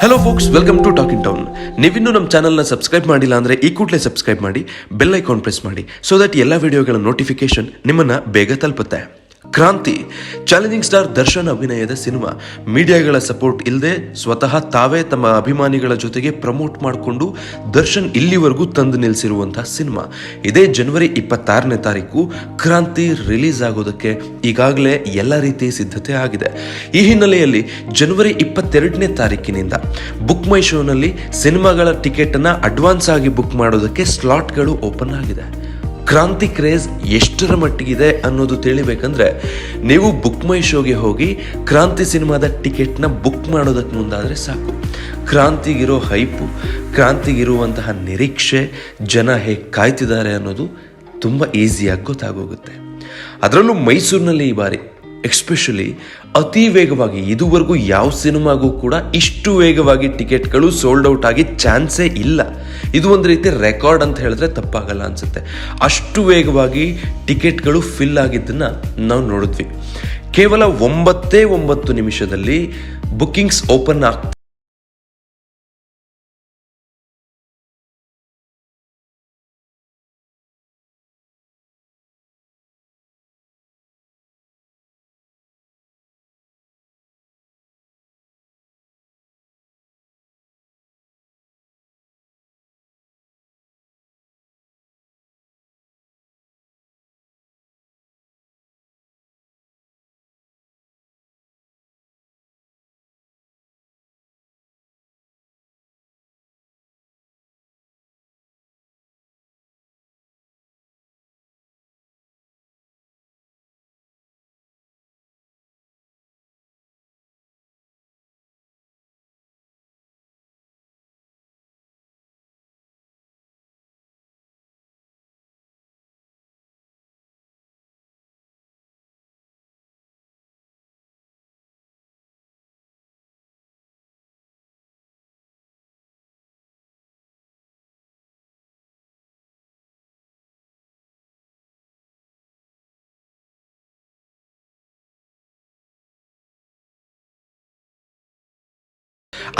Hello folks, welcome to Talking Town. ನೀವಿನ್ನೂ ನಮ್ಮ ಚಾನಲ್ನ ಸಬ್ಸ್ಕ್ರೈಬ್ ಮಾಡಿಲ್ಲ ಅಂದರೆ ಈ ಕೂಡಲೇ ಸಬ್ಸ್ಕ್ರೈಬ್ ಮಾಡಿ, ಬೆಲ್ ಐಕಾನ್ ಪ್ರೆಸ್ ಮಾಡಿ, ಸೊ ದಟ್ ಎಲ್ಲ ವಿಡಿಯೋಗಳ ನೋಟಿಫಿಕೇಶನ್ ನಿಮ್ಮನ್ನು ಬೇಗ ತಲುಪುತ್ತೆ. ಕ್ರಾಂತಿ ಚಾಲೆಂಜಿಂಗ್ ಸ್ಟಾರ್ ದರ್ಶನ್ ಅಭಿನಯದ ಸಿನಿಮಾ. ಮೀಡಿಯಾಗಳ ಸಪೋರ್ಟ್ ಇಲ್ಲದೆ ಸ್ವತಃ ತಾವೇ ತಮ್ಮ ಅಭಿಮಾನಿಗಳ ಜೊತೆಗೆ ಪ್ರಮೋಟ್ ಮಾಡಿಕೊಂಡು ದರ್ಶನ್ ಇಲ್ಲಿವರೆಗೂ ತಂದು ನಿಲ್ಲಿಸಿರುವಂತಹ ಸಿನಿಮಾ. ಇದೇ ಜನವರಿ 26ನೇ ತಾರೀಕು ಕ್ರಾಂತಿ ರಿಲೀಸ್ ಆಗೋದಕ್ಕೆ ಈಗಾಗಲೇ ಎಲ್ಲ ರೀತಿಯ ಸಿದ್ಧತೆ ಆಗಿದೆ. ಈ ಹಿನ್ನೆಲೆಯಲ್ಲಿ ಜನವರಿ 22ನೇ ತಾರೀಕಿನಿಂದ ಬುಕ್ ಮೈ ಶೋನಲ್ಲಿ ಸಿನಿಮಾಗಳ ಟಿಕೆಟನ್ನು ಅಡ್ವಾನ್ಸ್ ಆಗಿ ಬುಕ್ ಮಾಡೋದಕ್ಕೆ ಸ್ಲಾಟ್ಗಳು ಓಪನ್ ಆಗಿದೆ. ಕ್ರಾಂತಿ ಕ್ರೇಜ್ ಎಷ್ಟರ ಮಟ್ಟಿಗಿದೆ ಅನ್ನೋದು ತಿಳಿಬೇಕಂದ್ರೆ ನೀವು ಬುಕ್ ಮೈ ಶೋಗೆ ಹೋಗಿ ಕ್ರಾಂತಿ ಸಿನಿಮಾದ ಟಿಕೆಟ್ನ ಬುಕ್ ಮಾಡೋದಕ್ಕೆ ಮುಂದಾದರೆ ಸಾಕು. ಕ್ರಾಂತಿಗಿರೋ ಹೈಪು, ಕ್ರಾಂತಿಗಿರುವಂತಹ ನಿರೀಕ್ಷೆ, ಜನ ಹೇಗೆ ಕಾಯ್ತಿದ್ದಾರೆ ಅನ್ನೋದು ತುಂಬ ಈಸಿಯಾಗಿ ಗೊತ್ತಾಗೋಗುತ್ತೆ. ಅದರಲ್ಲೂ ಮೈಸೂರಿನಲ್ಲಿ ಈ ಬಾರಿ ಎಕ್ಸ್ಪೆಷಲಿ ಅತಿ ವೇಗವಾಗಿ, ಇದುವರೆಗೂ ಯಾವ ಸಿನಿಮಾಗೂ ಕೂಡ ಇಷ್ಟು ವೇಗವಾಗಿ ಟಿಕೆಟ್ಗಳು ಸೋಲ್ಡ್ ಔಟ್ ಆಗಿ ಚಾನ್ಸೇ ಇಲ್ಲ. ಇದು ಒಂದು ರೀತಿ ರೆಕಾರ್ಡ್ ಅಂತ ಹೇಳಿದ್ರೆ ತಪ್ಪಾಗಲ್ಲ ಅನ್ಸುತ್ತೆ. ಅಷ್ಟು ವೇಗವಾಗಿ ಟಿಕೆಟ್ಗಳು ಫಿಲ್ ಆಗಿದ್ದನ್ನು ನಾವು ನೋಡಿದ್ವಿ. ಕೇವಲ 9 ನಿಮಿಷದಲ್ಲಿ ಬುಕ್ಕಿಂಗ್ಸ್ ಓಪನ್ ಆಗ್ತದೆ.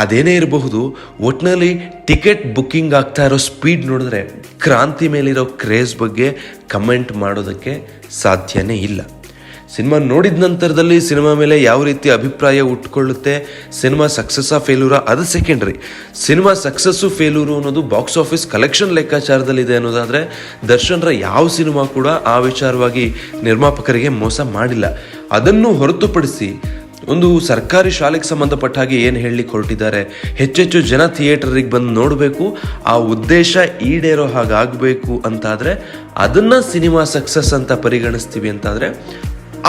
ಅದೇನೇ ಇರಬಹುದು, ಒಟ್ಟಿನಲ್ಲಿ ಟಿಕೆಟ್ ಬುಕ್ಕಿಂಗ್ ಆಗ್ತಾ ಇರೋ ಸ್ಪೀಡ್ ನೋಡಿದ್ರೆ ಕ್ರಾಂತಿ ಮೇಲಿರೋ ಕ್ರೇಜ್ ಬಗ್ಗೆ ಕಮೆಂಟ್ ಮಾಡೋದಕ್ಕೆ ಸಾಧ್ಯನೇ ಇಲ್ಲ. ಸಿನಿಮಾ ನೋಡಿದ ನಂತರದಲ್ಲಿ ಸಿನಿಮಾ ಮೇಲೆ ಯಾವ ರೀತಿ ಅಭಿಪ್ರಾಯ ಉಟ್ಕೊಳ್ಳುತ್ತೆ, ಸಿನಿಮಾ ಸಕ್ಸಸ್ಸಾ ಫೇಲ್ಯೂರಾ ಅದು ಸೆಕೆಂಡ್ರಿ. ಸಿನಿಮಾ ಸಕ್ಸಸ್ಸು ಫೇಲ್ಯೂರು ಅನ್ನೋದು ಬಾಕ್ಸ್ ಆಫೀಸ್ ಕಲೆಕ್ಷನ್ ಲೆಕ್ಕಾಚಾರದಲ್ಲಿದೆ ಅನ್ನೋದಾದರೆ ದರ್ಶನ್ರ ಯಾವ ಸಿನಿಮಾ ಕೂಡ ಆ ವಿಚಾರವಾಗಿ ನಿರ್ಮಾಪಕರಿಗೆ ಮೋಸ ಮಾಡಿಲ್ಲ. ಅದನ್ನು ಹೊರತುಪಡಿಸಿ ಒಂದು ಸರ್ಕಾರಿ ಶಾಲೆಗೆ ಸಂಬಂಧಪಟ್ಟ ಹಾಗೆ ಏನು ಹೇಳಲಿಕ್ಕೆ ಹೊರಟಿದ್ದಾರೆ, ಹೆಚ್ಚೆಚ್ಚು ಜನ ಥಿಯೇಟರಿಗೆ ಬಂದು ನೋಡಬೇಕು, ಆ ಉದ್ದೇಶ ಈಡೇರೋ ಹಾಗಾಗಬೇಕು ಅಂತಾದರೆ ಅದನ್ನು ಸಿನಿಮಾ ಸಕ್ಸಸ್ ಅಂತ ಪರಿಗಣಿಸ್ತೀವಿ ಅಂತಾದರೆ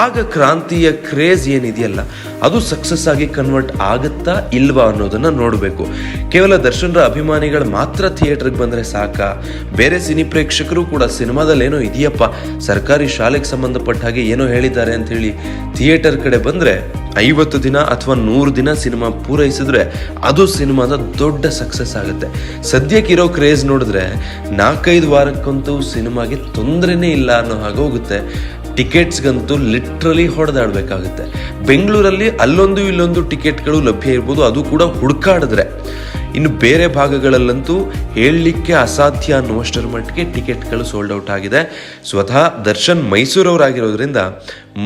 ಆಗ ಕ್ರಾಂತಿಯ ಕ್ರೇಜ್ ಏನಿದೆಯಲ್ಲ ಅದು ಸಕ್ಸಸ್ ಆಗಿ ಕನ್ವರ್ಟ್ ಆಗುತ್ತಾ ಇಲ್ವಾ ಅನ್ನೋದನ್ನು ನೋಡಬೇಕು. ಕೇವಲ ದರ್ಶನ್ರ ಅಭಿಮಾನಿಗಳು ಮಾತ್ರ ಥಿಯೇಟರ್ಗೆ ಬಂದರೆ ಸಾಕಾ? ಬೇರೆ ಸಿನಿ ಪ್ರೇಕ್ಷಕರು ಕೂಡ ಸಿನಿಮಾದಲ್ಲಿ ಏನೋ ಇದೆಯಪ್ಪ, ಸರ್ಕಾರಿ ಶಾಲೆಗೆ ಸಂಬಂಧಪಟ್ಟ ಹಾಗೆ ಏನೋ ಹೇಳಿದ್ದಾರೆ ಅಂಥೇಳಿ ಥಿಯೇಟರ್ ಕಡೆ ಬಂದರೆ 50 ದಿನ ಅಥವಾ 100 ದಿನ ಸಿನಿಮಾ ಪೂರೈಸಿದ್ರೆ ಅದು ಸಿನಿಮಾದ ದೊಡ್ಡ ಸಕ್ಸಸ್ ಆಗುತ್ತೆ. ಸದ್ಯಕ್ಕಿರೋ ಕ್ರೇಜ್ ನೋಡಿದ್ರೆ 4-5 ವಾರಕ್ಕಂತೂ ಸಿನಿಮಾಗೆ ತೊಂದರೆನೇ ಇಲ್ಲ ಅನ್ನೋ ಹಾಗೆ ಹೋಗುತ್ತೆ. ಟಿಕೆಟ್ಸ್ಗಂತೂ ಲಿಟ್ರಲಿ ಹೊಡೆದಾಡಬೇಕಾಗುತ್ತೆ. ಬೆಂಗಳೂರಲ್ಲಿ ಅಲ್ಲೊಂದು ಇಲ್ಲೊಂದು ಟಿಕೆಟ್ಗಳು ಲಭ್ಯ ಇರ್ಬೋದು, ಅದು ಕೂಡ ಹುಡುಕಾಡಿದ್ರೆ. ಇನ್ನು ಬೇರೆ ಭಾಗಗಳಲ್ಲಂತೂ ಹೇಳಲಿಕ್ಕೆ ಅಸಾಧ್ಯ ಅನ್ನುವಷ್ಟರ ಮಟ್ಟಿಗೆ ಟಿಕೆಟ್ಗಳು ಸೋಲ್ಡ್ ಔಟ್ ಆಗಿದೆ. ಸ್ವತಃ ದರ್ಶನ್ ಮೈಸೂರವರಾಗಿರೋದ್ರಿಂದ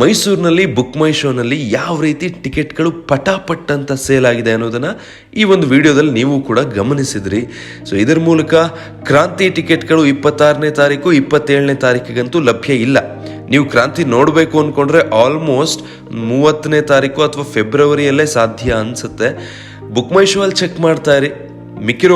ಮೈಸೂರಿನಲ್ಲಿ ಬುಕ್ ಮೈ ಶೋನಲ್ಲಿ ಯಾವ ರೀತಿ ಟಿಕೆಟ್ಗಳು ಪಟಾಪಟ್ ಅಂತ ಸೇಲ್ ಆಗಿದೆ ಅನ್ನೋದನ್ನು ಈ ಒಂದು ವಿಡಿಯೋದಲ್ಲಿ ನೀವು ಕೂಡ ಗಮನಿಸಿದ್ರಿ. ಸೊ ಇದರ ಮೂಲಕ ಕ್ರಾಂತಿ ಟಿಕೆಟ್ಗಳು 26ನೇ ತಾರೀಕು 27ನೇ ತಾರೀಕಿಗಂತೂ ಲಭ್ಯ ಇಲ್ಲ. ನೀವು ಕ್ರಾಂತಿ ನೋಡಬೇಕು ಅಂದ್ಕೊಂಡ್ರೆ ಆಲ್ಮೋಸ್ಟ್ 30ನೇ ತಾರೀಕು ಅಥವಾ ಫೆಬ್ರವರಿಯಲ್ಲೇ ಸಾಧ್ಯ ಅನಿಸುತ್ತೆ. ಬುಕ್ ಮೈ ಶೋ ಅಲ್ಲಿ ಚೆಕ್ ಮಾಡ್ತಾ ಇರಿ. ಮಿಕ್ಕಿರೋ